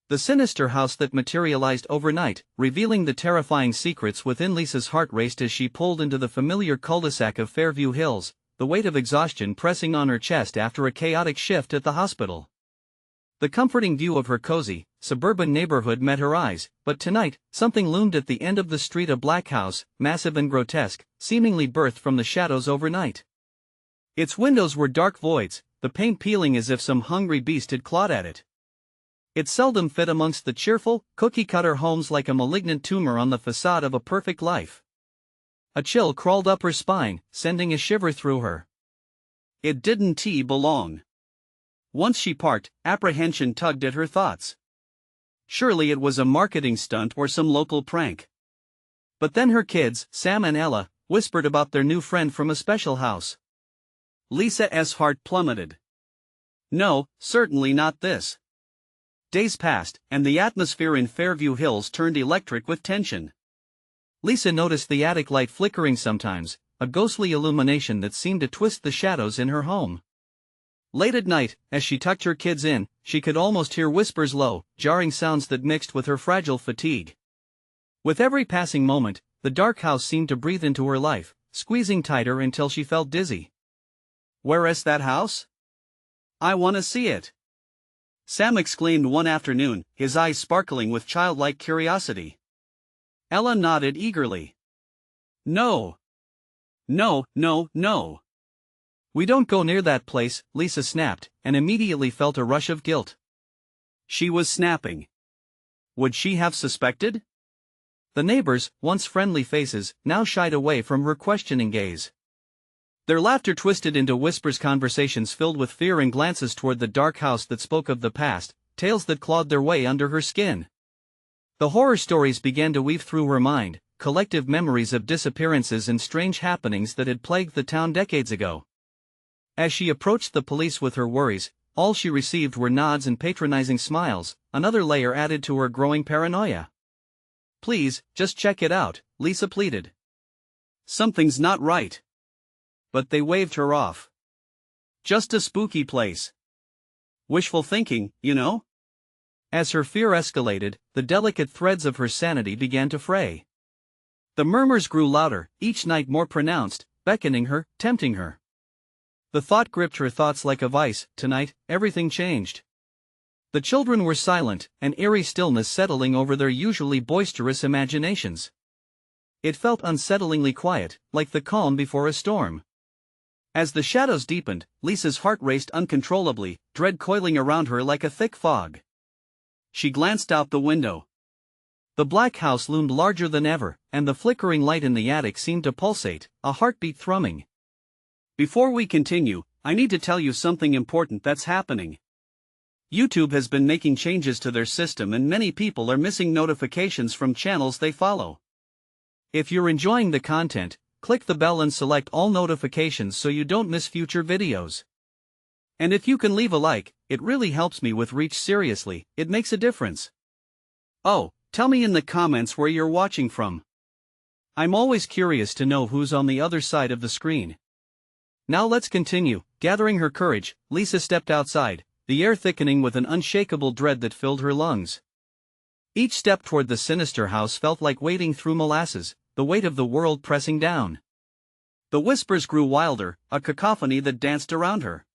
The sinister house that materialized overnight, revealing the terrifying secrets within. Lisa's heart raced as she pulled into the familiar cul-de-sac of Fairview Hills, the weight of exhaustion pressing on her chest after a chaotic shift at the hospital. The comforting view of her cozy, suburban neighborhood met her eyes, but tonight, something loomed at the end of the street, a black house, massive and grotesque, seemingly birthed from the shadows overnight. Its windows were dark voids, the paint peeling as if some hungry beast had clawed at it. It seldom fit amongst the cheerful, cookie-cutter homes, like a malignant tumor on the facade of a perfect life. A chill crawled up her spine, sending a shiver through her. It didn't belong. Once she parked, apprehension tugged at her thoughts. Surely it was a marketing stunt or some local prank. But then her kids, Sam and Ella, whispered about their new friend from a special house. Lisa's heart plummeted. No, certainly not this. Days passed, and the atmosphere in Fairview Hills turned electric with tension. Lisa noticed the attic light flickering sometimes, a ghostly illumination that seemed to twist the shadows in her home. Late at night, as she tucked her kids in, she could almost hear whispers, low, jarring sounds that mixed with her fragile fatigue. With every passing moment, the dark house seemed to breathe into her life, squeezing tighter until she felt dizzy. "Where is that house? I want to see it," Sam exclaimed one afternoon, his eyes sparkling with childlike curiosity. Ella nodded eagerly. No. No, no, no. We don't go near that place, Lisa snapped, and immediately felt a rush of guilt. She was snapping. Would she have suspected? The neighbors, once friendly faces, now shied away from her questioning gaze. Their laughter twisted into whispers, conversations filled with fear, and glances toward the dark house that spoke of the past, tales that clawed their way under her skin. The horror stories began to weave through her mind, collective memories of disappearances and strange happenings that had plagued the town decades ago. As she approached the police with her worries, all she received were nods and patronizing smiles, another layer added to her growing paranoia. "Please, just check it out," Lisa pleaded. "Something's not right." But they waved her off. "Just a spooky place. Wishful thinking, you know?" As her fear escalated, the delicate threads of her sanity began to fray. The murmurs grew louder, each night more pronounced, beckoning her, tempting her. The thought gripped her thoughts like a vice. Tonight, everything changed. The children were silent, an eerie stillness settling over their usually boisterous imaginations. It felt unsettlingly quiet, like the calm before a storm. As the shadows deepened, Lisa's heart raced uncontrollably, dread coiling around her like a thick fog. She glanced out the window. The black house loomed larger than ever, and the flickering light in the attic seemed to pulsate, a heartbeat thrumming. "Before we continue, I need to tell you something important that's happening. YouTube has been making changes to their system, and many people are missing notifications from channels they follow. If you're enjoying the content, click the bell and select all notifications so you don't miss future videos. And if you can leave a like, it really helps me with reach. Seriously, it makes a difference. Oh, tell me in the comments where you're watching from. I'm always curious to know who's on the other side of the screen." Now let's continue. Gathering her courage, Lisa stepped outside, the air thickening with an unshakable dread that filled her lungs. Each step toward the sinister house felt like wading through molasses, the weight of the world pressing down. The whispers grew wilder, a cacophony that danced around her.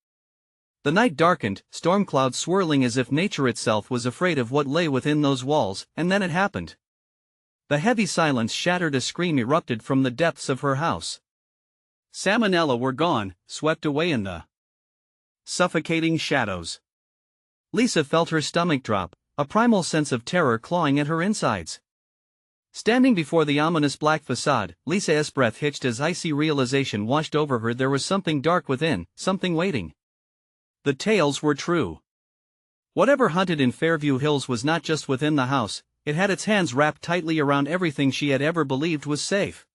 The night darkened, storm clouds swirling as if nature itself was afraid of what lay within those walls, and then it happened. The heavy silence shattered, a scream erupted from the depths of her house. Sam and Ella were gone, swept away in the suffocating shadows. Lisa felt her stomach drop, a primal sense of terror clawing at her insides. Standing before the ominous black facade, Lisa's breath hitched as icy realization washed over her. There was something dark within, something waiting. The tales were true. Whatever hunted in Fairview Hills was not just within the house, it had its hands wrapped tightly around everything she had ever believed was safe.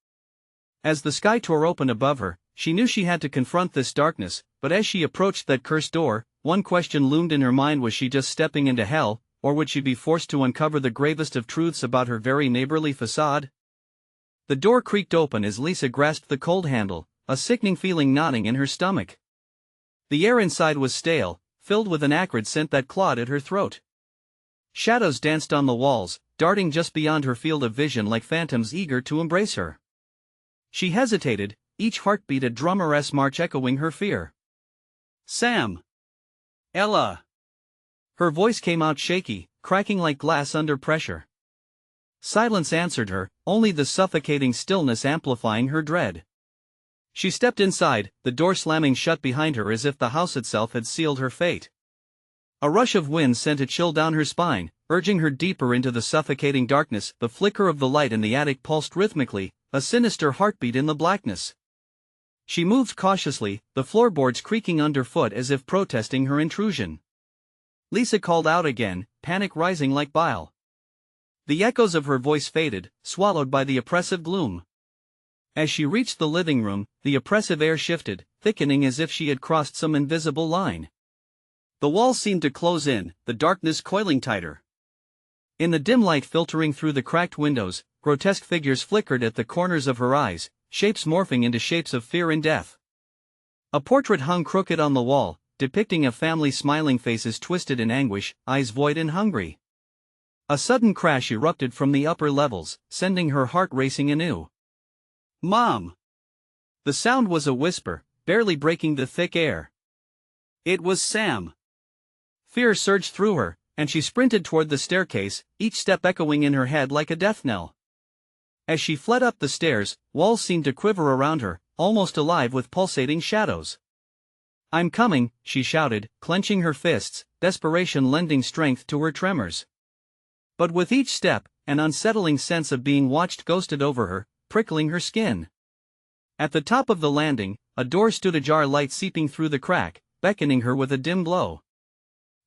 As the sky tore open above her, she knew she had to confront this darkness, but as she approached that cursed door, one question loomed in her mind: was she just stepping into hell, or would she be forced to uncover the gravest of truths about her very neighborly facade? The door creaked open as Lisa grasped the cold handle, a sickening feeling gnawing in her stomach. The air inside was stale, filled with an acrid scent that clawed at her throat. Shadows danced on the walls, darting just beyond her field of vision like phantoms eager to embrace her. She hesitated, each heartbeat a drummer's march echoing her fear. "Sam! Ella!" Her voice came out shaky, cracking like glass under pressure. Silence answered her, only the suffocating stillness amplifying her dread. She stepped inside, the door slamming shut behind her as if the house itself had sealed her fate. A rush of wind sent a chill down her spine, urging her deeper into the suffocating darkness. The flicker of the light in the attic pulsed rhythmically, a sinister heartbeat in the blackness. She moved cautiously, the floorboards creaking underfoot as if protesting her intrusion. Lisa called out again, panic rising like bile. The echoes of her voice faded, swallowed by the oppressive gloom. As she reached the living room, the oppressive air shifted, thickening as if she had crossed some invisible line. The walls seemed to close in, the darkness coiling tighter. In the dim light filtering through the cracked windows, grotesque figures flickered at the corners of her eyes, shapes morphing into shapes of fear and death. A portrait hung crooked on the wall, depicting a family smiling faces twisted in anguish, eyes void and hungry. A sudden crash erupted from the upper levels, sending her heart racing anew. "Mom!" The sound was a whisper, barely breaking the thick air. It was Sam. Fear surged through her, and she sprinted toward the staircase, each step echoing in her head like a death knell. As she fled up the stairs, walls seemed to quiver around her, almost alive with pulsating shadows. "I'm coming," she shouted, clenching her fists, desperation lending strength to her tremors. But with each step, an unsettling sense of being watched ghosted over her, prickling her skin. At the top of the landing, a door stood ajar, light seeping through the crack, beckoning her with a dim glow.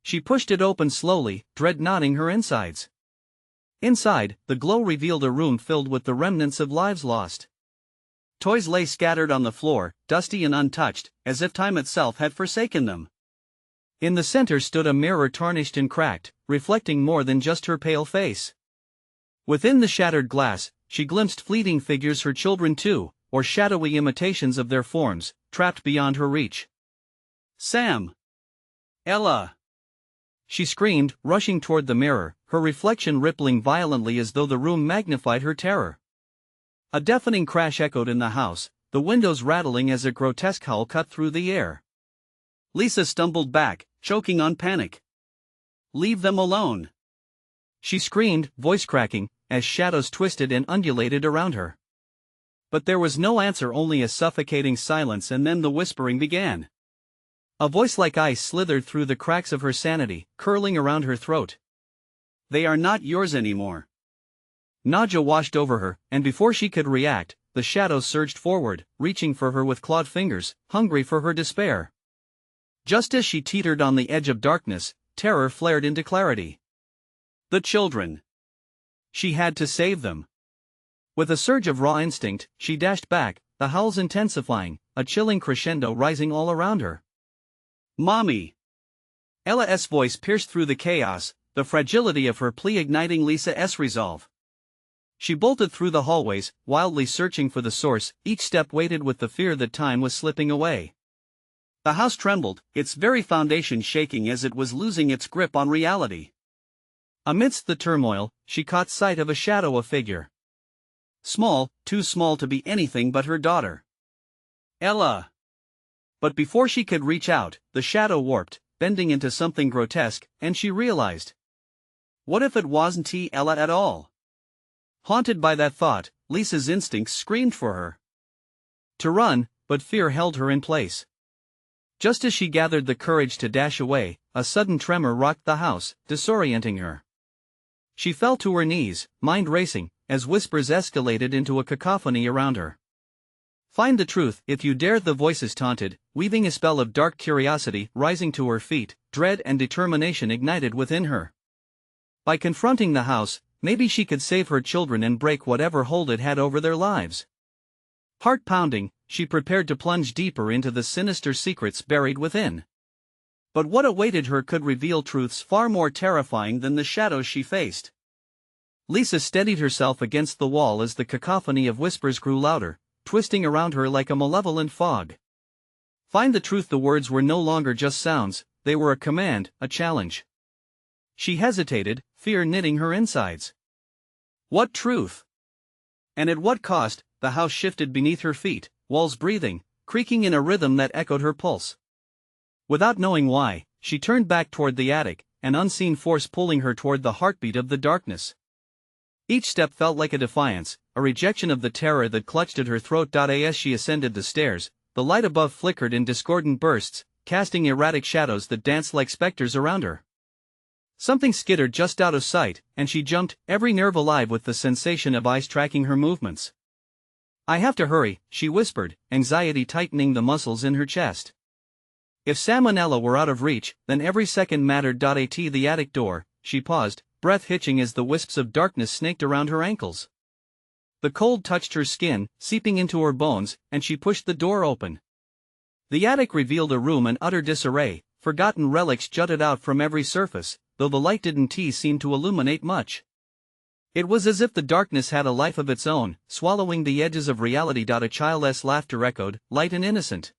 She pushed it open slowly, dread knotting her insides. Inside, the glow revealed a room filled with the remnants of lives lost. Toys lay scattered on the floor, dusty and untouched, as if time itself had forsaken them. In the center stood a mirror tarnished and cracked, reflecting more than just her pale face. Within the shattered glass, she glimpsed fleeting figures, her children too, or shadowy imitations of their forms, trapped beyond her reach. "Sam! Ella!" She screamed, rushing toward the mirror, her reflection rippling violently as though the room magnified her terror. A deafening crash echoed in the house, the windows rattling as a grotesque howl cut through the air. Lisa stumbled back, choking on panic. "Leave them alone!" she screamed, voice cracking, as shadows twisted and undulated around her. But there was no answer, only a suffocating silence, and then the whispering began. A voice like ice slithered through the cracks of her sanity, curling around her throat. "They are not yours anymore." Nausea washed over her, and before she could react, the shadows surged forward, reaching for her with clawed fingers, hungry for her despair. Just as she teetered on the edge of darkness, terror flared into clarity. The children. She had to save them. With a surge of raw instinct, she dashed back, the howls intensifying, a chilling crescendo rising all around her. "Mommy!" Ella's voice pierced through the chaos, the fragility of her plea igniting Lisa's resolve. She bolted through the hallways, wildly searching for the source, each step weighted with the fear that time was slipping away. The house trembled, its very foundation shaking as it was losing its grip on reality. Amidst the turmoil, she caught sight of a shadow, a figure. Small, too small to be anything but her daughter. Ella! But before she could reach out, the shadow warped, bending into something grotesque, and she realized. What if it wasn't Ella at all? Haunted by that thought, Lisa's instincts screamed for her to run, but fear held her in place. Just as she gathered the courage to dash away, a sudden tremor rocked the house, disorienting her. She fell to her knees, mind racing, as whispers escalated into a cacophony around her. "Find the truth if you dare," the voices taunted, weaving a spell of dark curiosity. Rising to her feet, dread and determination ignited within her. By confronting the house, maybe she could save her children and break whatever hold it had over their lives. Heart pounding, she prepared to plunge deeper into the sinister secrets buried within. But what awaited her could reveal truths far more terrifying than the shadows she faced. Lisa steadied herself against the wall as the cacophony of whispers grew louder, twisting around her like a malevolent fog. Find the truth. The words were no longer just sounds, they were a command, a challenge. She hesitated, fear knitting her insides. What truth? And at what cost? The house shifted beneath her feet, walls breathing, creaking in a rhythm that echoed her pulse. Without knowing why, she turned back toward the attic, an unseen force pulling her toward the heartbeat of the darkness. Each step felt like a defiance, a rejection of the terror that clutched at her throat. As she ascended the stairs, the light above flickered in discordant bursts, casting erratic shadows that danced like specters around her. Something skittered just out of sight, and she jumped, every nerve alive with the sensation of eyes tracking her movements. I have to hurry, she whispered, anxiety tightening the muscles in her chest. If salmonella were out of reach, then every second mattered. At the attic door, she paused, breath hitching as the wisps of darkness snaked around her ankles. The cold touched her skin, seeping into her bones, and she pushed the door open. The attic revealed a room in utter disarray, forgotten relics jutted out from every surface, though the light didn't seem to illuminate much. It was as if the darkness had a life of its own, swallowing the edges of reality. A child's laughter echoed, light and innocent.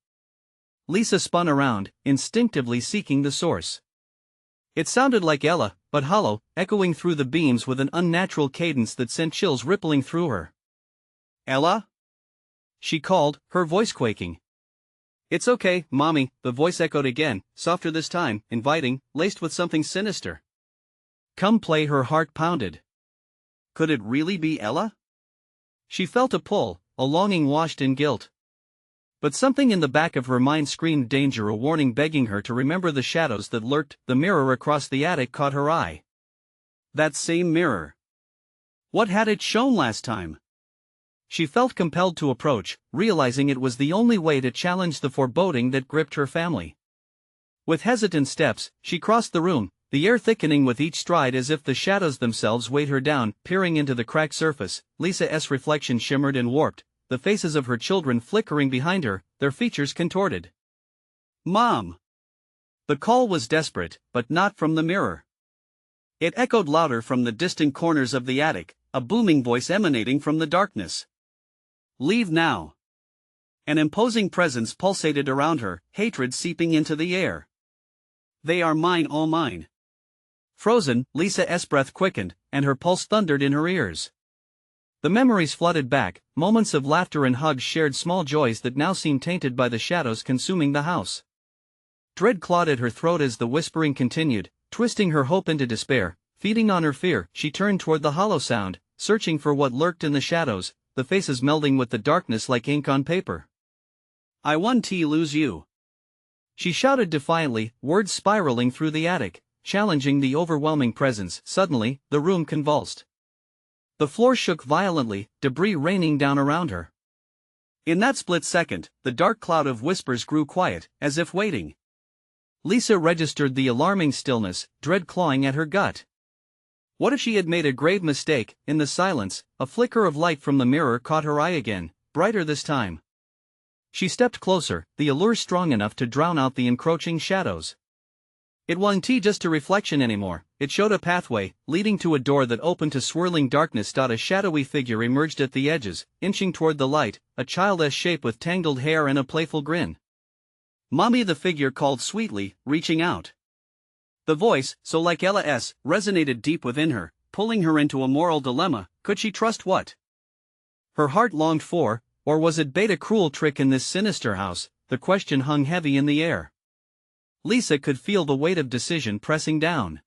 Lisa spun around, instinctively seeking the source. It sounded like Ella, but hollow, echoing through the beams with an unnatural cadence that sent chills rippling through her. Ella? She called, her voice quaking. It's okay, Mommy, the voice echoed again, softer this time, inviting, laced with something sinister. Come play. Her heart pounded. Could it really be Ella? She felt a pull, a longing washed in guilt. But something in the back of her mind screamed danger, a warning begging her to remember the shadows that lurked. The mirror across the attic caught her eye. That same mirror. What had it shown last time? She felt compelled to approach, realizing it was the only way to challenge the foreboding that gripped her family. With hesitant steps, she crossed the room, the air thickening with each stride as if the shadows themselves weighed her down. Peering into the cracked surface, Lisa's reflection shimmered and warped, the faces of her children flickering behind her, their features contorted. Mom! The call was desperate, but not from the mirror. It echoed louder from the distant corners of the attic, a booming voice emanating from the darkness. Leave now. An imposing presence pulsated around her, hatred seeping into the air. They are mine, all mine. Frozen, Lisa's breath quickened, and her pulse thundered in her ears. The memories flooded back, moments of laughter and hugs shared, small joys that now seemed tainted by the shadows consuming the house. Dread clawed at her throat as the whispering continued, twisting her hope into despair, feeding on her fear. She turned toward the hollow sound, searching for what lurked in the shadows, the faces melding with the darkness like ink on paper. I won, lose you. She shouted defiantly, words spiraling through the attic, challenging the overwhelming presence. Suddenly, the room convulsed. The floor shook violently, debris raining down around her. In that split second, the dark cloud of whispers grew quiet, as if waiting. Lisa registered the alarming stillness, dread clawing at her gut. What if she had made a grave mistake? In the silence, a flicker of light from the mirror caught her eye again, brighter this time. She stepped closer, the allure strong enough to drown out the encroaching shadows. It wasn't just a reflection anymore, it showed a pathway, leading to a door that opened to swirling darkness. A shadowy figure emerged at the edges, inching toward the light, a childish shape with tangled hair and a playful grin. Mommy, the figure called sweetly, reaching out. The voice, so like Ella's, resonated deep within her, pulling her into a moral dilemma. Could she trust what her heart longed for, or was it bait, a cruel trick in this sinister house? The question hung heavy in the air. Lisa could feel the weight of decision pressing down.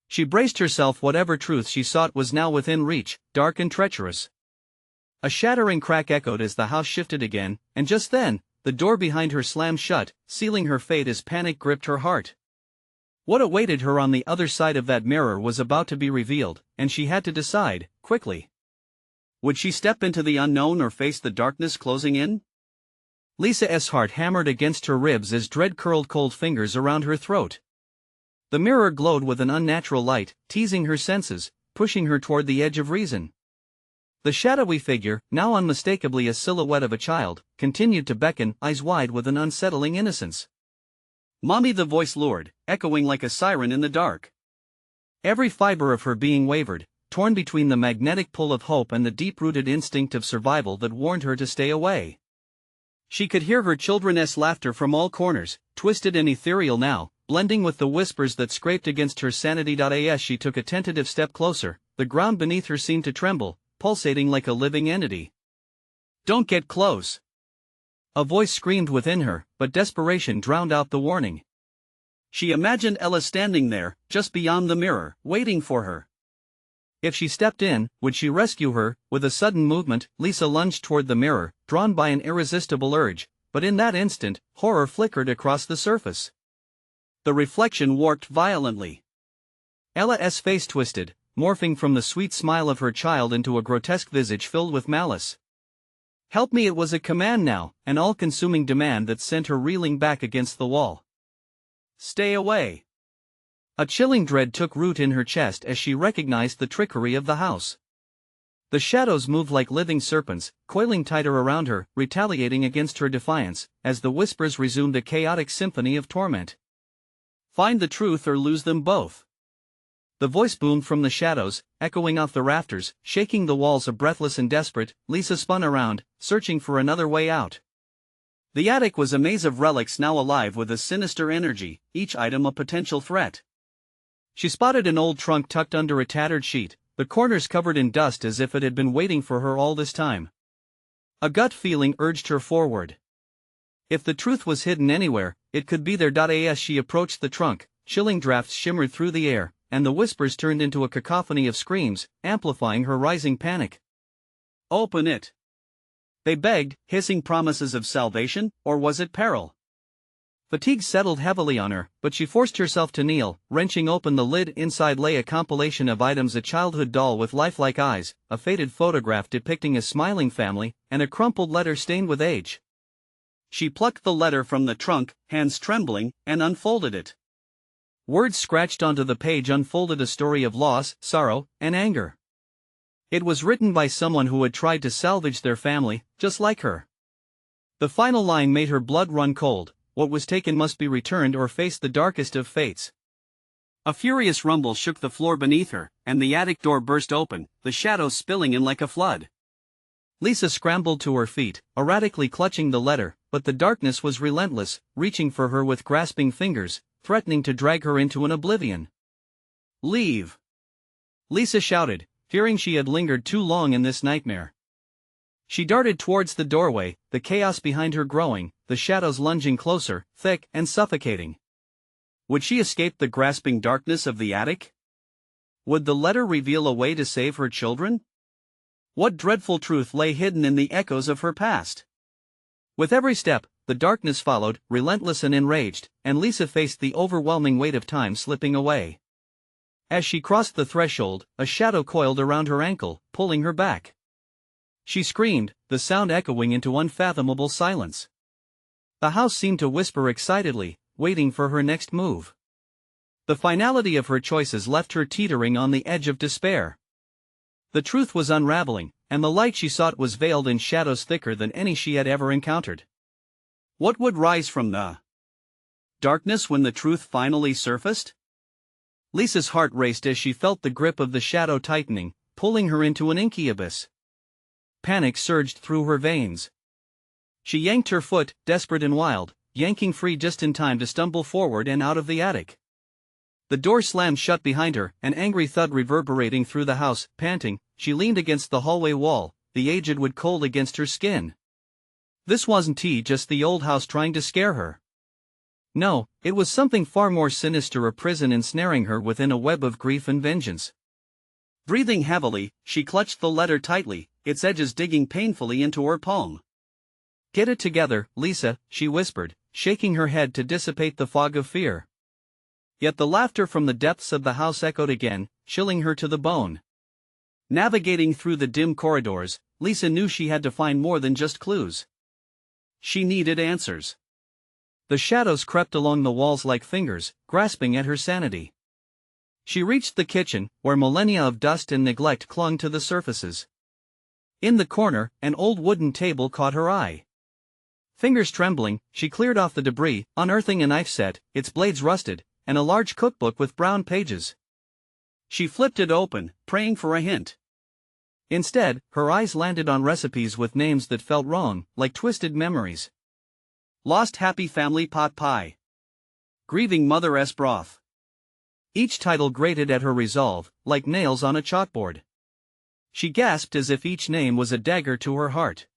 She braced herself. Whatever truth she sought was now within reach, dark and treacherous. A shattering crack echoed as the house shifted again, and just then, the door behind her slammed shut, sealing her fate as panic gripped her heart. What awaited her on the other side of that mirror was about to be revealed, and she had to decide, quickly. Would she step into the unknown or face the darkness closing in? Lisa's heart hammered against her ribs as dread curled cold fingers around her throat. The mirror glowed with an unnatural light, teasing her senses, pushing her toward the edge of reason. The shadowy figure, now unmistakably a silhouette of a child, continued to beckon, eyes wide with an unsettling innocence. Mommy, the voice lured, echoing like a siren in the dark. Every fiber of her being wavered, torn between the magnetic pull of hope and the deep-rooted instinct of survival that warned her to stay away. She could hear her children's laughter from all corners, twisted and ethereal now, blending with the whispers that scraped against her sanity. As she took a tentative step closer, the ground beneath her seemed to tremble, pulsating like a living entity. "Don't get close!" A voice screamed within her, but desperation drowned out the warning. She imagined Ella standing there, just beyond the mirror, waiting for her. If she stepped in, would she rescue her? With a sudden movement, Lisa lunged toward the mirror, drawn by an irresistible urge, but in that instant, horror flickered across the surface. The reflection warped violently. Ella's face twisted, morphing from the sweet smile of her child into a grotesque visage filled with malice. "Help me!" It was a command now, an all-consuming demand that sent her reeling back against the wall. "Stay away!" A chilling dread took root in her chest as she recognized the trickery of the house. The shadows moved like living serpents, coiling tighter around her, retaliating against her defiance, as the whispers resumed a chaotic symphony of torment. "Find the truth or lose them both." The voice boomed from the shadows, echoing off the rafters, shaking the walls. Breathless and desperate, Lisa spun around, searching for another way out. The attic was a maze of relics now alive with a sinister energy, each item a potential threat. She spotted an old trunk tucked under a tattered sheet, the corners covered in dust as if it had been waiting for her all this time. A gut feeling urged her forward. If the truth was hidden anywhere, it could be there. As she approached the trunk, chilling drafts shimmered through the air, and the whispers turned into a cacophony of screams, amplifying her rising panic. "Open it!" they begged, hissing promises of salvation, or was it peril? Fatigue settled heavily on her, but she forced herself to kneel, wrenching open the lid. Inside lay a compilation of items: a childhood doll with lifelike eyes, a faded photograph depicting a smiling family, and a crumpled letter stained with age. She plucked the letter from the trunk, hands trembling, and unfolded it. Words scratched onto the page unfolded a story of loss, sorrow, and anger. It was written by someone who had tried to salvage their family, just like her. The final line made her blood run cold: what was taken must be returned or face the darkest of fates. A furious rumble shook the floor beneath her, and the attic door burst open, the shadows spilling in like a flood. Lisa scrambled to her feet, erratically clutching the letter, but the darkness was relentless, reaching for her with grasping fingers, threatening to drag her into an oblivion. "Leave!" Lisa shouted, fearing she had lingered too long in this nightmare. She darted towards the doorway, the chaos behind her growing, the shadows lunging closer, thick and suffocating. Would she escape the grasping darkness of the attic? Would the letter reveal a way to save her children? What dreadful truth lay hidden in the echoes of her past? With every step, the darkness followed, relentless and enraged, and Lisa faced the overwhelming weight of time slipping away. As she crossed the threshold, a shadow coiled around her ankle, pulling her back. She screamed, the sound echoing into unfathomable silence. The house seemed to whisper excitedly, waiting for her next move. The finality of her choices left her teetering on the edge of despair. The truth was unraveling, and the light she sought was veiled in shadows thicker than any she had ever encountered. What would rise from the darkness when the truth finally surfaced? Lisa's heart raced as she felt the grip of the shadow tightening, pulling her into an inky abyss. Panic surged through her veins. She yanked her foot, desperate and wild, yanking free just in time to stumble forward and out of the attic. The door slammed shut behind her, an angry thud reverberating through the house. Panting, she leaned against the hallway wall, the aged wood cold against her skin. This wasn't just the old house trying to scare her. No, it was something far more sinister, a prison ensnaring her within a web of grief and vengeance. Breathing heavily, she clutched the letter tightly, its edges digging painfully into her palm. "Get it together, Lisa," she whispered, shaking her head to dissipate the fog of fear. Yet the laughter from the depths of the house echoed again, chilling her to the bone. Navigating through the dim corridors, Lisa knew she had to find more than just clues. She needed answers. The shadows crept along the walls like fingers, grasping at her sanity. She reached the kitchen, where millennia of dust and neglect clung to the surfaces. In the corner, an old wooden table caught her eye. Fingers trembling, she cleared off the debris, unearthing a knife set, its blades rusted, and a large cookbook with brown pages. She flipped it open, praying for a hint. Instead, her eyes landed on recipes with names that felt wrong, like twisted memories. Lost Happy Family Pot Pie. Grieving Mother S. Broth. Each title grated at her resolve, like nails on a chalkboard. She gasped as if each name was a dagger to her heart.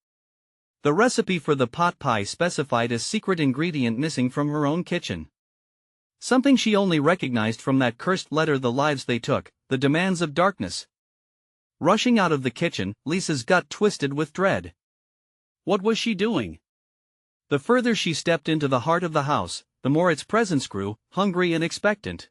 The recipe for the pot pie specified a secret ingredient missing from her own kitchen. Something she only recognized from that cursed letter, the lives they took, the demands of darkness. Rushing out of the kitchen, Lisa's gut twisted with dread. What was she doing? The further she stepped into the heart of the house, the more its presence grew, hungry and expectant.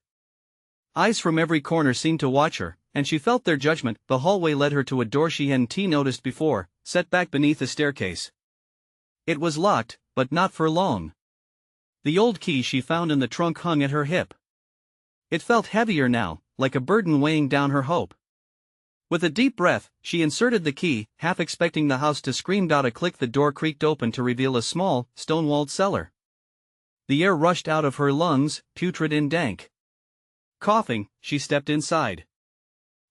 Eyes from every corner seemed to watch her, and she felt their judgment. The hallway led her to a door she hadn't noticed before, set back beneath a staircase. It was locked, but not for long. The old key she found in the trunk hung at her hip. It felt heavier now, like a burden weighing down her hope. With a deep breath, she inserted the key, half expecting the house to scream out. A click, the door creaked open to reveal a small, stone-walled cellar. The air rushed out of her lungs, putrid and dank. Coughing, she stepped inside.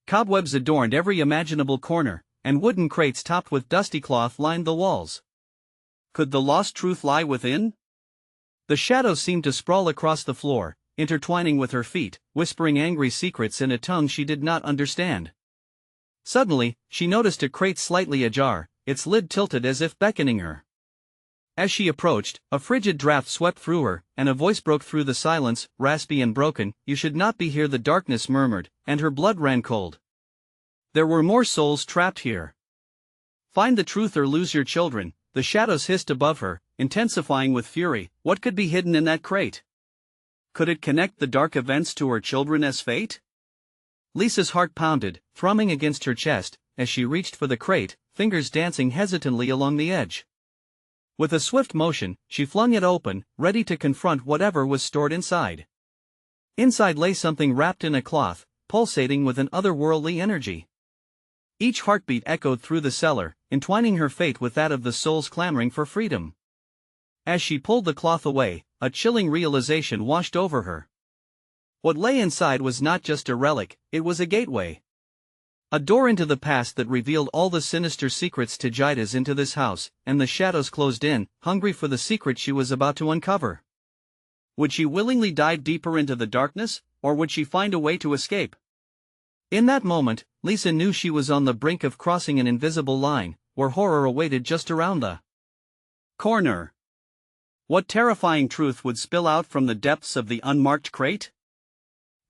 Cobwebs adorned every imaginable corner, and wooden crates topped with dusty cloth lined the walls. Could the lost truth lie within? The shadows seemed to sprawl across the floor, intertwining with her feet, whispering angry secrets in a tongue she did not understand. Suddenly, she noticed a crate slightly ajar, its lid tilted as if beckoning her. As she approached, a frigid draft swept through her, and a voice broke through the silence, raspy and broken. "You should not be here," the darkness murmured, and her blood ran cold. There were more souls trapped here. "Find the truth or lose your children," the shadows hissed above her, intensifying with fury. What could be hidden in that crate? Could it connect the dark events to her children as fate? Lisa's heart pounded, thrumming against her chest, as she reached for the crate, fingers dancing hesitantly along the edge. With a swift motion, she flung it open, ready to confront whatever was stored inside. Inside lay something wrapped in a cloth, pulsating with an otherworldly energy. Each heartbeat echoed through the cellar, entwining her fate with that of the souls clamoring for freedom. As she pulled the cloth away, a chilling realization washed over her. What lay inside was not just a relic, it was a gateway. A door into the past that revealed all the sinister secrets to Jidas into this house, and the shadows closed in, hungry for the secret she was about to uncover. Would she willingly dive deeper into the darkness, or would she find a way to escape? In that moment, Lisa knew she was on the brink of crossing an invisible line, where horror awaited just around the corner. What terrifying truth would spill out from the depths of the unmarked crate?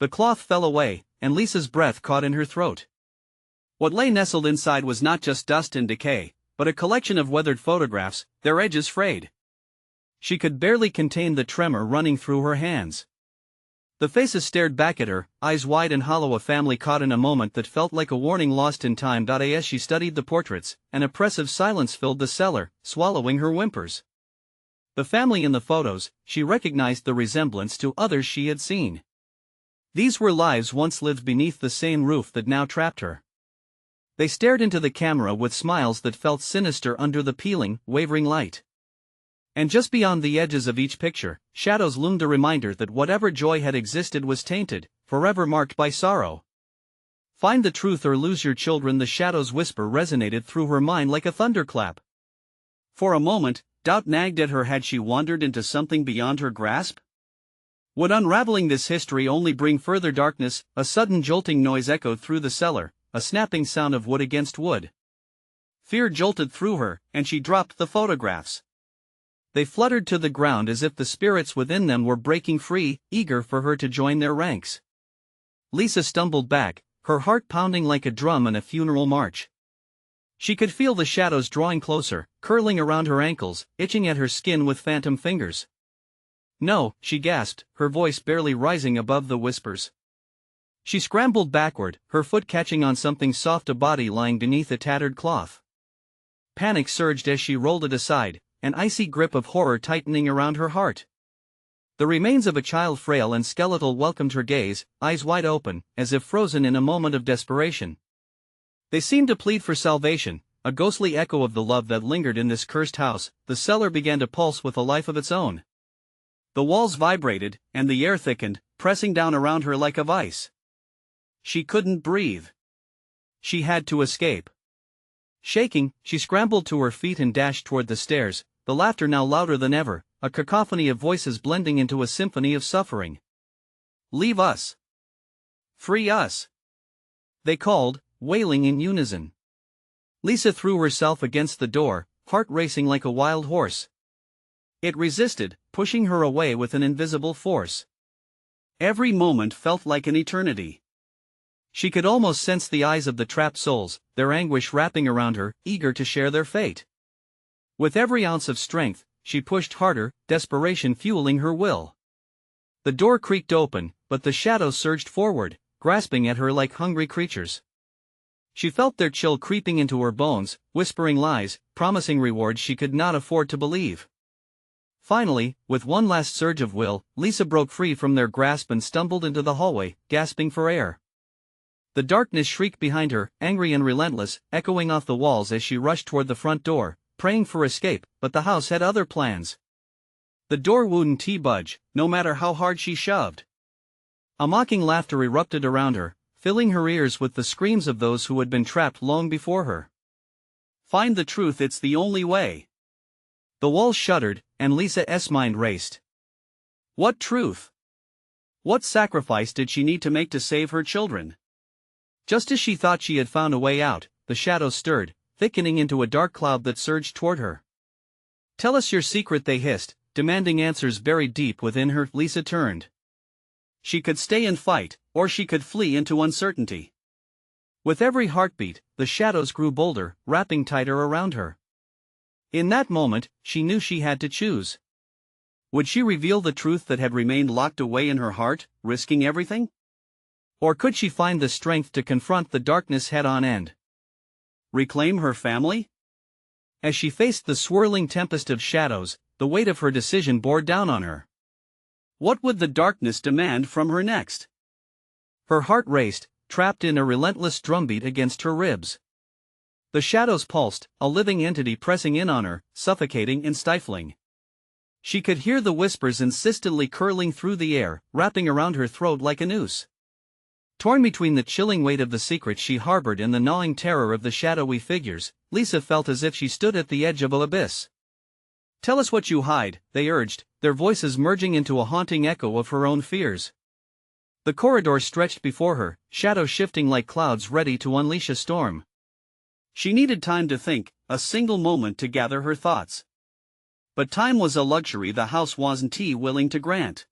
The cloth fell away, and Lisa's breath caught in her throat. What lay nestled inside was not just dust and decay, but a collection of weathered photographs, their edges frayed. She could barely contain the tremor running through her hands. The faces stared back at her, eyes wide and hollow, a family caught in a moment that felt like a warning lost in time. As she studied the portraits, an oppressive silence filled the cellar, swallowing her whimpers. The family in the photos, she recognized the resemblance to others she had seen. These were lives once lived beneath the same roof that now trapped her. They stared into the camera with smiles that felt sinister under the peeling, wavering light. And just beyond the edges of each picture, shadows loomed, a reminder that whatever joy had existed was tainted, forever marked by sorrow. "Find the truth or lose your children," the shadows' whisper resonated through her mind like a thunderclap. For a moment, doubt nagged at her. Had she wandered into something beyond her grasp? Would unraveling this history only bring further darkness? A sudden jolting noise echoed through the cellar, a snapping sound of wood against wood. Fear jolted through her, and she dropped the photographs. They fluttered to the ground as if the spirits within them were breaking free, eager for her to join their ranks. Lisa stumbled back, her heart pounding like a drum in a funeral march. She could feel the shadows drawing closer, curling around her ankles, itching at her skin with phantom fingers. "No," she gasped, her voice barely rising above the whispers. She scrambled backward, her foot catching on something soft, a body lying beneath a tattered cloth. Panic surged as she rolled it aside, an icy grip of horror tightening around her heart. The remains of a child, frail and skeletal, welcomed her gaze, eyes wide open, as if frozen in a moment of desperation. They seemed to plead for salvation, a ghostly echo of the love that lingered in this cursed house. The cellar began to pulse with a life of its own. The walls vibrated, and the air thickened, pressing down around her like a vice. She couldn't breathe. She had to escape. Shaking, she scrambled to her feet and dashed toward the stairs, the laughter now louder than ever, a cacophony of voices blending into a symphony of suffering. "Leave us! Free us!" they called, wailing in unison. Lisa threw herself against the door, heart racing like a wild horse. It resisted, pushing her away with an invisible force. Every moment felt like an eternity. She could almost sense the eyes of the trapped souls, their anguish wrapping around her, eager to share their fate. With every ounce of strength, she pushed harder, desperation fueling her will. The door creaked open, but the shadows surged forward, grasping at her like hungry creatures. She felt their chill creeping into her bones, whispering lies, promising rewards she could not afford to believe. Finally, with one last surge of will, Lisa broke free from their grasp and stumbled into the hallway, gasping for air. The darkness shrieked behind her, angry and relentless, echoing off the walls as she rushed toward the front door, praying for escape, but the house had other plans. The door wouldn't budge, no matter how hard she shoved. A mocking laughter erupted around her, filling her ears with the screams of those who had been trapped long before her. "Find the truth, it's the only way." The walls shuddered, and Lisa's mind raced. What truth? What sacrifice did she need to make to save her children? Just as she thought she had found a way out, the shadows stirred, thickening into a dark cloud that surged toward her. "Tell us your secret," they hissed, demanding answers buried deep within her. Lisa turned. She could stay and fight, or she could flee into uncertainty. With every heartbeat, the shadows grew bolder, wrapping tighter around her. In that moment, she knew she had to choose. Would she reveal the truth that had remained locked away in her heart, risking everything? Or could she find the strength to confront the darkness head-on and reclaim her family? As she faced the swirling tempest of shadows, the weight of her decision bore down on her. What would the darkness demand from her next? Her heart raced, trapped in a relentless drumbeat against her ribs. The shadows pulsed, a living entity pressing in on her, suffocating and stifling. She could hear the whispers insistently curling through the air, wrapping around her throat like a noose. Torn between the chilling weight of the secret she harbored and the gnawing terror of the shadowy figures, Lisa felt as if she stood at the edge of an abyss. "Tell us what you hide," they urged, their voices merging into a haunting echo of her own fears. The corridor stretched before her, shadows shifting like clouds ready to unleash a storm. She needed time to think, a single moment to gather her thoughts. But time was a luxury the house wasn't willing to grant.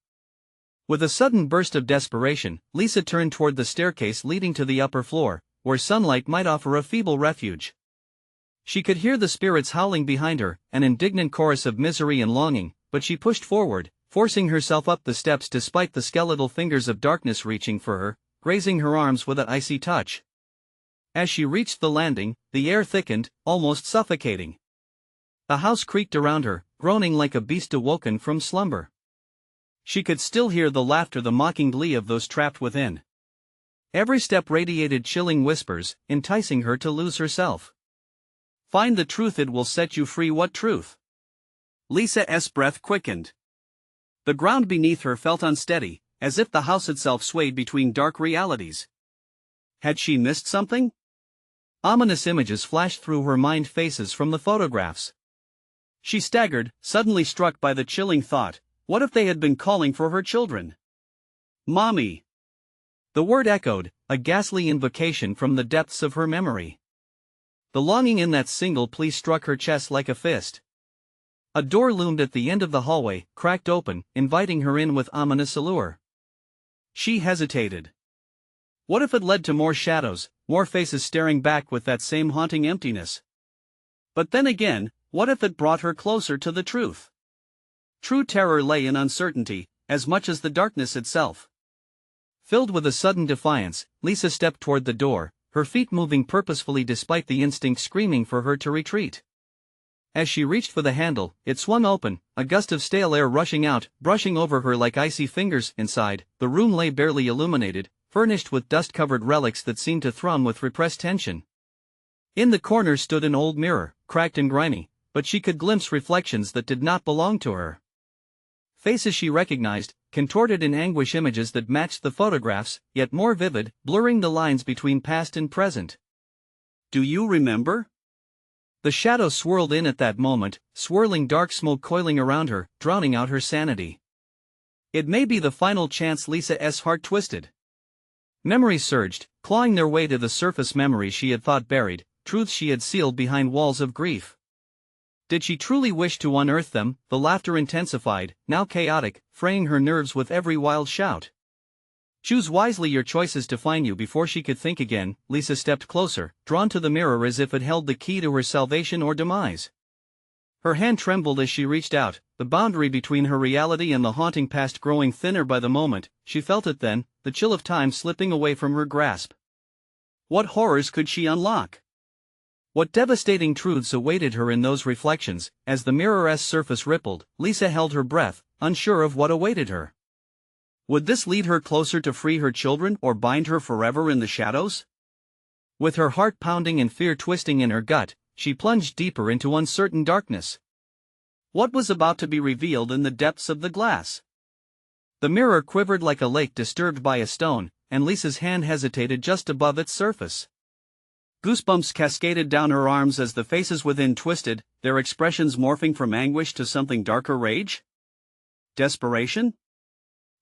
With a sudden burst of desperation, Lisa turned toward the staircase leading to the upper floor, where sunlight might offer a feeble refuge. She could hear the spirits howling behind her, an indignant chorus of misery and longing, but she pushed forward, forcing herself up the steps despite the skeletal fingers of darkness reaching for her, grazing her arms with an icy touch. As she reached the landing, the air thickened, almost suffocating. The house creaked around her, groaning like a beast awoken from slumber. She could still hear the laughter, the mocking glee of those trapped within. Every step radiated chilling whispers, enticing her to lose herself. "Find the truth, it will set you free." What truth? Lisa's breath quickened. The ground beneath her felt unsteady, as if the house itself swayed between dark realities. Had she missed something? Ominous images flashed through her mind, faces from the photographs. She staggered, suddenly struck by the chilling thought, what if they had been calling for her children? "Mommy!" The word echoed, a ghastly invocation from the depths of her memory. The longing in that single plea struck her chest like a fist. A door loomed at the end of the hallway, cracked open, inviting her in with ominous allure. She hesitated. What if it led to more shadows, more faces staring back with that same haunting emptiness? But then again, what if it brought her closer to the truth? True terror lay in uncertainty, as much as the darkness itself. Filled with a sudden defiance, Lisa stepped toward the door, her feet moving purposefully despite the instinct screaming for her to retreat. As she reached for the handle, it swung open, a gust of stale air rushing out, brushing over her like icy fingers. Inside, the room lay barely illuminated, furnished with dust-covered relics that seemed to thrum with repressed tension. In the corner stood an old mirror, cracked and grimy, but she could glimpse reflections that did not belong to her. Faces she recognized, contorted in anguish, images that matched the photographs, yet more vivid, blurring the lines between past and present. "Do you remember?" The shadow swirled in at that moment, swirling dark smoke coiling around her, drowning out her sanity. It may be the final chance. Lisa's heart twisted. Memories surged, clawing their way to the surface, memories she had thought buried, truths she had sealed behind walls of grief. Did she truly wish to unearth them? The laughter intensified, now chaotic, fraying her nerves with every wild shout. Choose wisely, your choices define you. Before she could think again, Lisa stepped closer, drawn to the mirror as if it held the key to her salvation or demise. Her hand trembled as she reached out, the boundary between her reality and the haunting past growing thinner by the moment. She felt it then, the chill of time slipping away from her grasp. What horrors could she unlock? What devastating truths awaited her in those reflections? As the mirror's surface rippled, Lisa held her breath, unsure of what awaited her. Would this lead her closer to free her children or bind her forever in the shadows? With her heart pounding and fear twisting in her gut, she plunged deeper into uncertain darkness. What was about to be revealed in the depths of the glass? The mirror quivered like a lake disturbed by a stone, and Lisa's hand hesitated just above its surface. Goosebumps cascaded down her arms as the faces within twisted, their expressions morphing from anguish to something darker: rage? Desperation?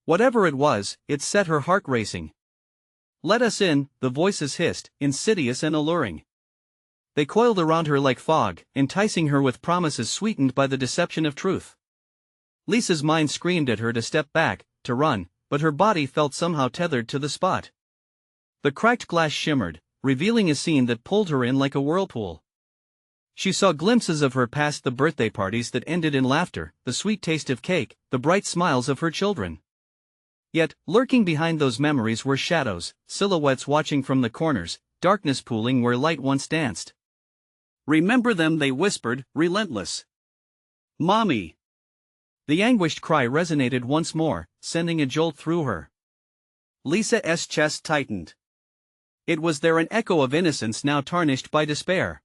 Whatever it was, it set her heart racing. "Let us in," the voices hissed, insidious and alluring. They coiled around her like fog, enticing her with promises sweetened by the deception of truth. Lisa's mind screamed at her to step back, to run, but her body felt somehow tethered to the spot. The cracked glass shimmered, revealing a scene that pulled her in like a whirlpool. She saw glimpses of her past, the birthday parties that ended in laughter, the sweet taste of cake, the bright smiles of her children. Yet, lurking behind those memories were shadows, silhouettes watching from the corners, darkness pooling where light once danced. "Remember them," they whispered, relentless. "Mommy!" The anguished cry resonated once more, sending a jolt through her. Lisa's chest tightened. It was there, an echo of innocence now tarnished by despair.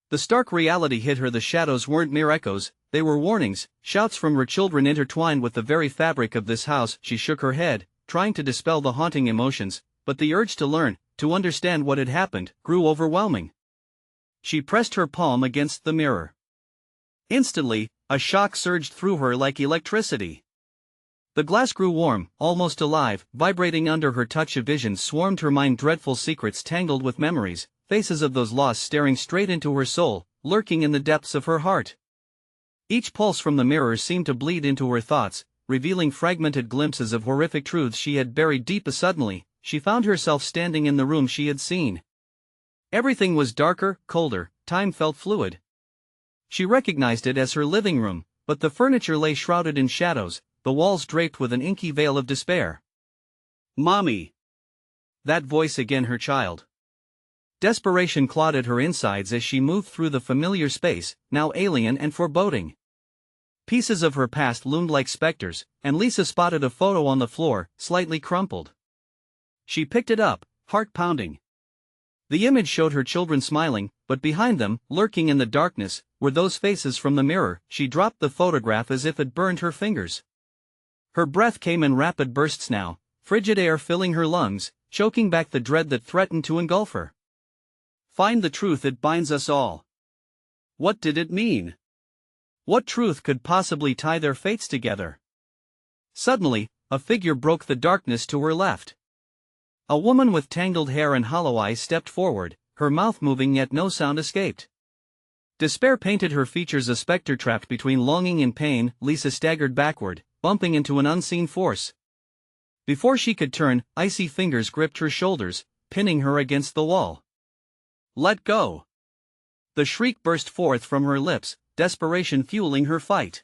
The stark reality hit her: the shadows weren't mere echoes, they were warnings, shouts from her children intertwined with the very fabric of this house. She shook her head, trying to dispel the haunting emotions, but the urge to learn, to understand what had happened, grew overwhelming. She pressed her palm against the mirror. Instantly, a shock surged through her like electricity. The glass grew warm, almost alive, vibrating under her touch. A vision swarmed her mind, dreadful secrets tangled with memories, faces of those lost staring straight into her soul, lurking in the depths of her heart. Each pulse from the mirror seemed to bleed into her thoughts, revealing fragmented glimpses of horrific truths she had buried deep. Suddenly, she found herself standing in the room she had seen. Everything was darker, colder, time felt fluid. She recognized it as her living room, but the furniture lay shrouded in shadows, the walls draped with an inky veil of despair. "Mommy!" That voice again, her child. Desperation clawed at her insides as she moved through the familiar space, now alien and foreboding. Pieces of her past loomed like specters, and Lisa spotted a photo on the floor, slightly crumpled. She picked it up, heart pounding. The image showed her children smiling, but behind them, lurking in the darkness, were those faces from the mirror. She dropped the photograph as if it burned her fingers. Her breath came in rapid bursts now, frigid air filling her lungs, choking back the dread that threatened to engulf her. Find the truth, it binds us all. What did it mean? What truth could possibly tie their fates together? Suddenly, a figure broke the darkness to her left. A woman with tangled hair and hollow eyes stepped forward, her mouth moving yet no sound escaped. Despair painted her features, a specter trapped between longing and pain. Lisa staggered backward, bumping into an unseen force. Before she could turn, icy fingers gripped her shoulders, pinning her against the wall. "Let go!" The shriek burst forth from her lips, desperation fueling her fight.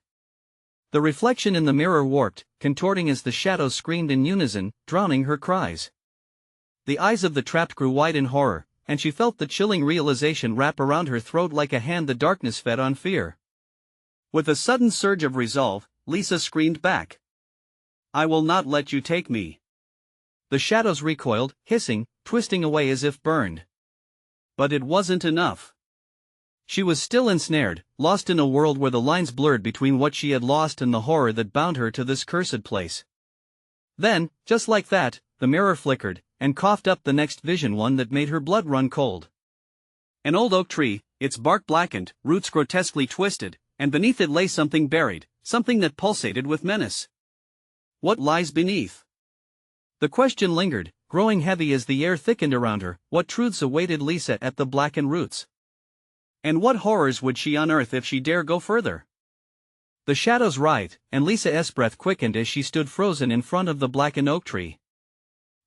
The reflection in the mirror warped, contorting as the shadows screamed in unison, drowning her cries. The eyes of the trapped grew wide in horror, and she felt the chilling realization wrap around her throat like a hand. The darkness fed on fear. With a sudden surge of resolve, Lisa screamed back. "I will not let you take me." The shadows recoiled, hissing, twisting away as if burned. But it wasn't enough. She was still ensnared, lost in a world where the lines blurred between what she had lost and the horror that bound her to this cursed place. Then, just like that, the mirror flickered, and coughed up the next vision, one that made her blood run cold. An old oak tree, its bark blackened, roots grotesquely twisted, and beneath it lay something buried, something that pulsated with menace. What lies beneath? The question lingered, growing heavy as the air thickened around her. What truths awaited Lisa at the blackened roots? And what horrors would she unearth if she dare go further? The shadows writhed, and Lisa's breath quickened as she stood frozen in front of the blackened oak tree.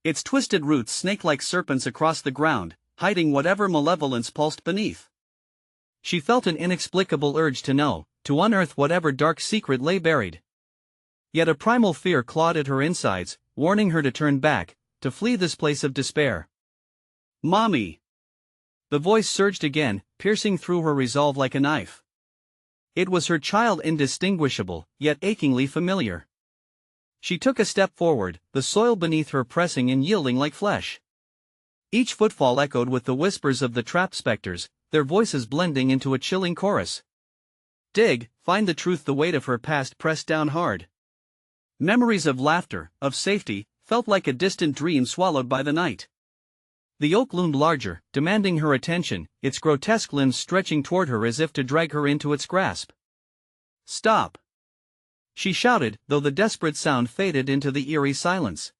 Its twisted roots snaked like serpents across the ground, hiding whatever malevolence pulsed beneath. She felt an inexplicable urge to know, to unearth whatever dark secret lay buried. Yet a primal fear clawed at her insides, warning her to turn back, to flee this place of despair. "Mommy!" The voice surged again, piercing through her resolve like a knife. It was her child, indistinguishable, yet achingly familiar. She took a step forward, the soil beneath her pressing and yielding like flesh. Each footfall echoed with the whispers of the trapped specters, their voices blending into a chilling chorus. Dig, find the truth. The weight of her past pressed down hard. Memories of laughter, of safety, felt like a distant dream swallowed by the night. The oak loomed larger, demanding her attention, its grotesque limbs stretching toward her as if to drag her into its grasp. "Stop!" she shouted, though the desperate sound faded into the eerie silence.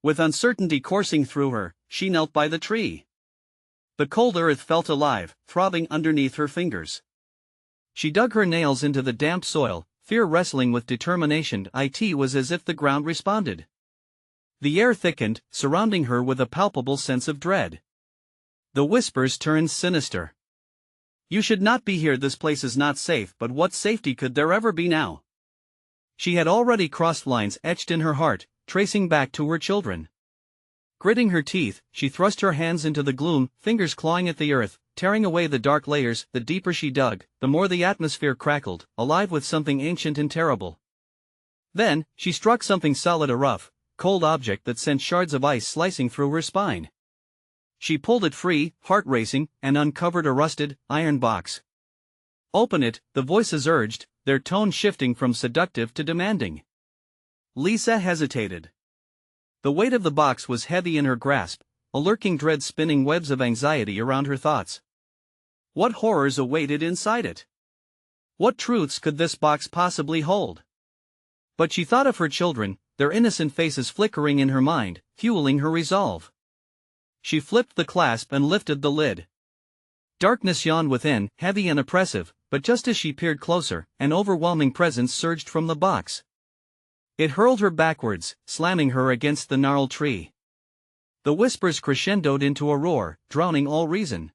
With uncertainty coursing through her, she knelt by the tree. The cold earth felt alive, throbbing underneath her fingers. She dug her nails into the damp soil, fear wrestling with determination. It was as if the ground responded. The air thickened, surrounding her with a palpable sense of dread. The whispers turned sinister. "You should not be here. This place is not safe." But what safety could there ever be now? She had already crossed lines etched in her heart, tracing back to her children. Gritting her teeth, she thrust her hands into the gloom, fingers clawing at the earth, tearing away the dark layers. The deeper she dug, the more the atmosphere crackled, alive with something ancient and terrible. Then, she struck something solid, a rough, cold object that sent shards of ice slicing through her spine. She pulled it free, heart racing, and uncovered a rusted, iron box. "Open it," the voices urged, their tone shifting from seductive to demanding. Lisa hesitated. The weight of the box was heavy in her grasp, a lurking dread spinning webs of anxiety around her thoughts. What horrors awaited inside it? What truths could this box possibly hold? But she thought of her children, their innocent faces flickering in her mind, fueling her resolve. She flipped the clasp and lifted the lid. Darkness yawned within, heavy and oppressive, but just as she peered closer, an overwhelming presence surged from the box. It hurled her backwards, slamming her against the gnarled tree. The whispers crescendoed into a roar, drowning all reason.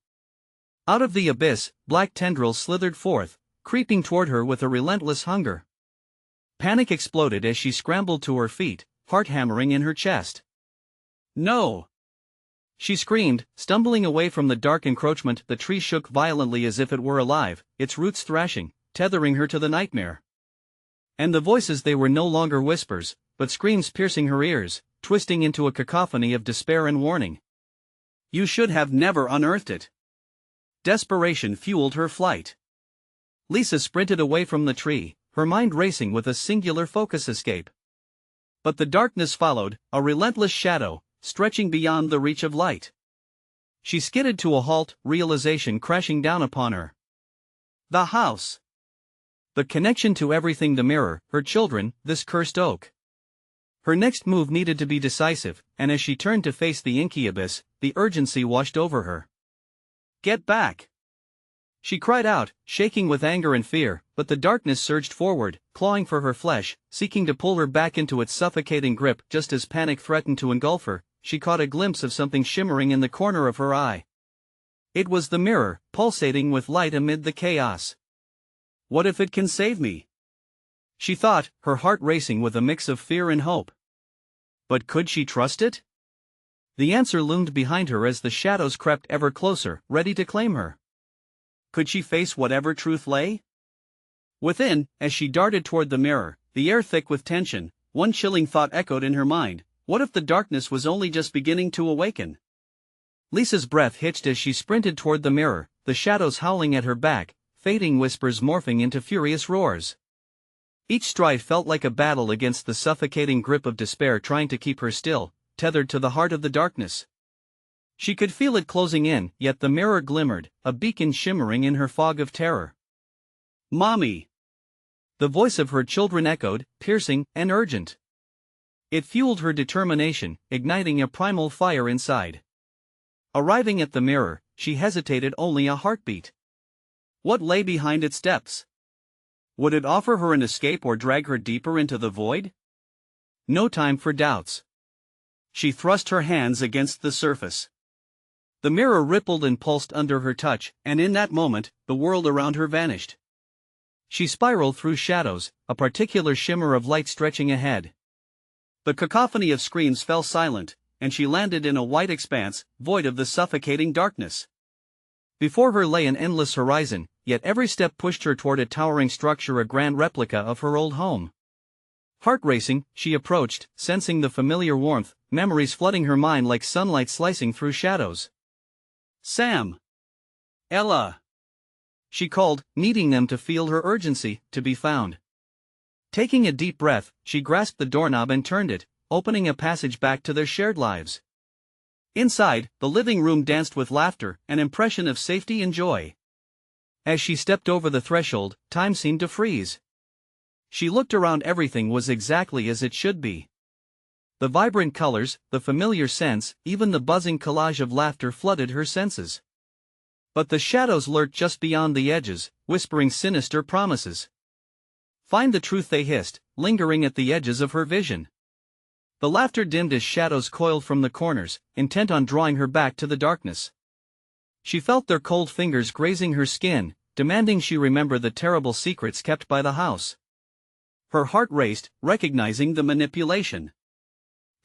Out of the abyss, black tendrils slithered forth, creeping toward her with a relentless hunger. Panic exploded as she scrambled to her feet, heart hammering in her chest. "No!" she screamed, stumbling away from the dark encroachment. The tree shook violently as if it were alive, its roots thrashing, tethering her to the nightmare. And the voices, they were no longer whispers, but screams piercing her ears, twisting into a cacophony of despair and warning. "You should have never unearthed it." Desperation fueled her flight. Lisa sprinted away from the tree, her mind racing with a singular focus: escape. But the darkness followed, a relentless shadow, stretching beyond the reach of light. She skidded to a halt, realization crashing down upon her. The house. The connection to everything: the mirror, her children, this cursed oak. Her next move needed to be decisive, and as she turned to face the inky abyss, the urgency washed over her. "Get back!" she cried out, shaking with anger and fear, but the darkness surged forward, clawing for her flesh, seeking to pull her back into its suffocating grip. Just as panic threatened to engulf her, she caught a glimpse of something shimmering in the corner of her eye. It was the mirror, pulsating with light amid the chaos. "What if it can save me?" she thought, her heart racing with a mix of fear and hope. But could she trust it? The answer loomed behind her as the shadows crept ever closer, ready to claim her. Could she face whatever truth lay within? As she darted toward the mirror, the air thick with tension, one chilling thought echoed in her mind: what if the darkness was only just beginning to awaken? Lisa's breath hitched as she sprinted toward the mirror, the shadows howling at her back, fading whispers morphing into furious roars. Each stride felt like a battle against the suffocating grip of despair trying to keep her still, tethered to the heart of the darkness. She could feel it closing in, yet the mirror glimmered, a beacon shimmering in her fog of terror. "Mommy!" The voice of her children echoed, piercing and urgent. It fueled her determination, igniting a primal fire inside. Arriving at the mirror, she hesitated only a heartbeat. What lay behind its depths? Would it offer her an escape or drag her deeper into the void? No time for doubts. She thrust her hands against the surface. The mirror rippled and pulsed under her touch, And in that moment, the world around her vanished. she spiraled through shadows, a particular shimmer of light stretching ahead. The cacophony of screams fell silent, and she landed in a white expanse, void of the suffocating darkness. Before her lay an endless horizon, yet every step pushed her toward a towering structure, a grand replica of her old home. Heart racing, she approached, sensing the familiar warmth, memories flooding her mind like sunlight slicing through shadows. "Sam! Ella!" She called, needing them to feel her urgency, to be found. Taking a deep breath, she grasped the doorknob and turned it, opening a passage back to their shared lives. Inside, the living room danced with laughter, an impression of safety and joy. As she stepped over the threshold, time seemed to freeze. She looked around, everything was exactly as it should be. The vibrant colors, the familiar scents, even the buzzing collage of laughter flooded her senses. But the shadows lurked just beyond the edges, whispering sinister promises. Find the truth, they hissed, lingering at the edges of her vision. The laughter dimmed as shadows coiled from the corners, intent on drawing her back to the darkness. She felt their cold fingers grazing her skin, demanding she remember the terrible secrets kept by the house. Her heart raced, recognizing the manipulation.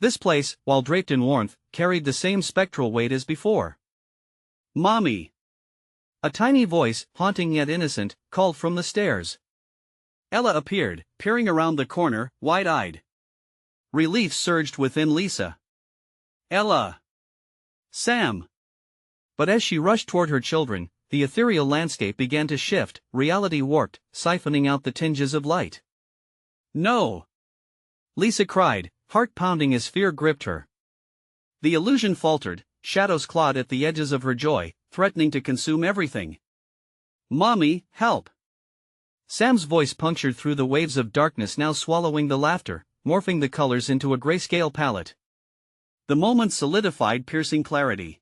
This place, while draped in warmth, carried the same spectral weight as before. "Mommy!" A tiny voice, haunting yet innocent, called from the stairs. Ella appeared, peering around the corner, wide-eyed. Relief surged within Lisa. "Ella! Sam!" But as she rushed toward her children, the ethereal landscape began to shift, reality warped, siphoning out the tinges of light. "No!" Lisa cried, heart pounding as fear gripped her. The illusion faltered, shadows clawed at the edges of her joy, threatening to consume everything. "Mommy, help!" Sam's voice punctured through the waves of darkness, now swallowing the laughter, morphing the colors into a grayscale palette. The moment solidified piercing clarity.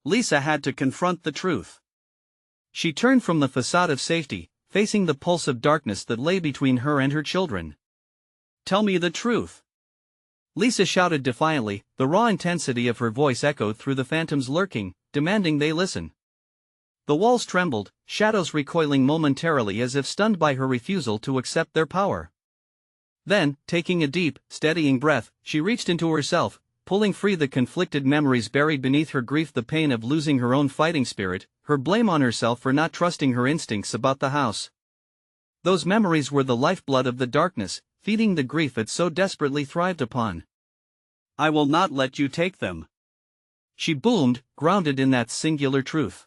Lisa had to confront the truth. She turned from the facade of safety, facing the pulse of darkness that lay between her and her children. "Tell me the truth!" Lisa shouted defiantly, the raw intensity of her voice echoed through the phantoms lurking, demanding they listen. The walls trembled, shadows recoiling momentarily as if stunned by her refusal to accept their power. Then, taking a deep, steadying breath, she reached into herself, pulling free the conflicted memories buried beneath her grief, the pain of losing her own fighting spirit, her blame on herself for not trusting her instincts about the house. Those memories were the lifeblood of the darkness, feeding the grief it so desperately thrived upon. "I will not let you take them," she boomed, grounded in that singular truth.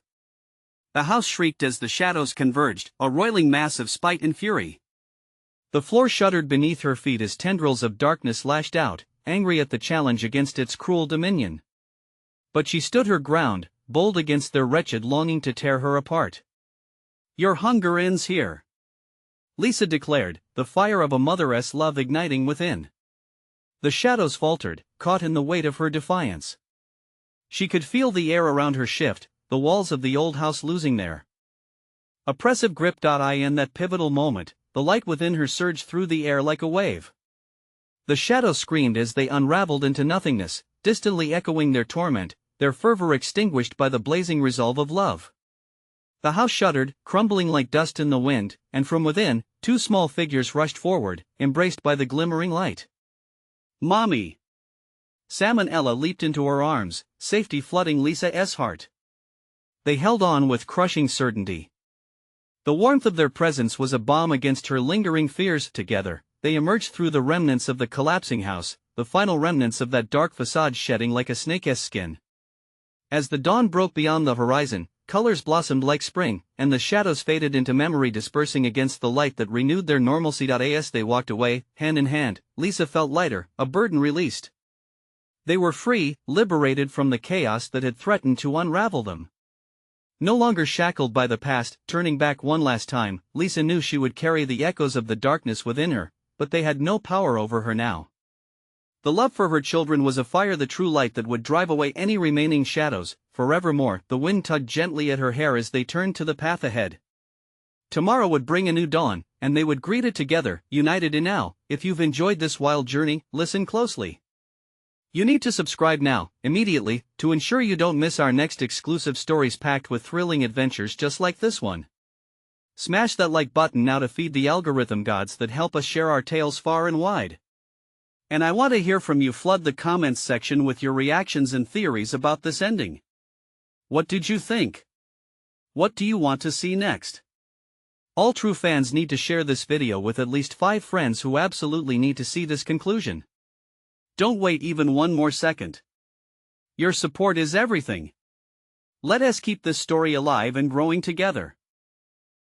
The house shrieked as the shadows converged, a roiling mass of spite and fury. The floor shuddered beneath her feet as tendrils of darkness lashed out, angry at the challenge against its cruel dominion. But she stood her ground, bold against their wretched longing to tear her apart. "Your hunger ends here," Lisa declared, the fire of a mother's love igniting within. The shadows faltered, caught in the weight of her defiance. She could feel the air around her shift, the walls of the old house losing their oppressive grip. In that pivotal moment, the light within her surged through the air like a wave. The shadows screamed as they unraveled into nothingness, distantly echoing their torment, their fervor extinguished by the blazing resolve of love. The house shuddered, crumbling like dust in the wind, and from within, two small figures rushed forward, embraced by the glimmering light. "Mommy!" Sam and Ella leaped into her arms, safety flooding Lisa's heart. They held on with crushing certainty. The warmth of their presence was a balm against her lingering fears. Together, they emerged through the remnants of the collapsing house, the final remnants of that dark facade shedding like a snake's skin. As the dawn broke beyond the horizon, colors blossomed like spring, and the shadows faded into memory, dispersing against the light that renewed their normalcy. As they walked away, hand in hand, Lisa felt lighter, a burden released. They were free, liberated from the chaos that had threatened to unravel them. No longer shackled by the past, turning back one last time, Lisa knew she would carry the echoes of the darkness within her, but they had no power over her now. The love for her children was a fire, the true light that would drive away any remaining shadows, forevermore. The wind tugged gently at her hair as they turned to the path ahead. Tomorrow would bring a new dawn, and they would greet it together, united in now. If you've enjoyed this wild journey, listen closely. You need to subscribe now, immediately, to ensure you don't miss our next exclusive stories packed with thrilling adventures just like this one. Smash that like button now to feed the algorithm gods that help us share our tales far and wide. And I want to hear from you. Flood the comments section with your reactions and theories about this ending. What did you think? What do you want to see next? All true fans need to share this video with at least 5 friends who absolutely need to see this conclusion. Don't wait even one more second. Your support is everything. Let us keep this story alive and growing together.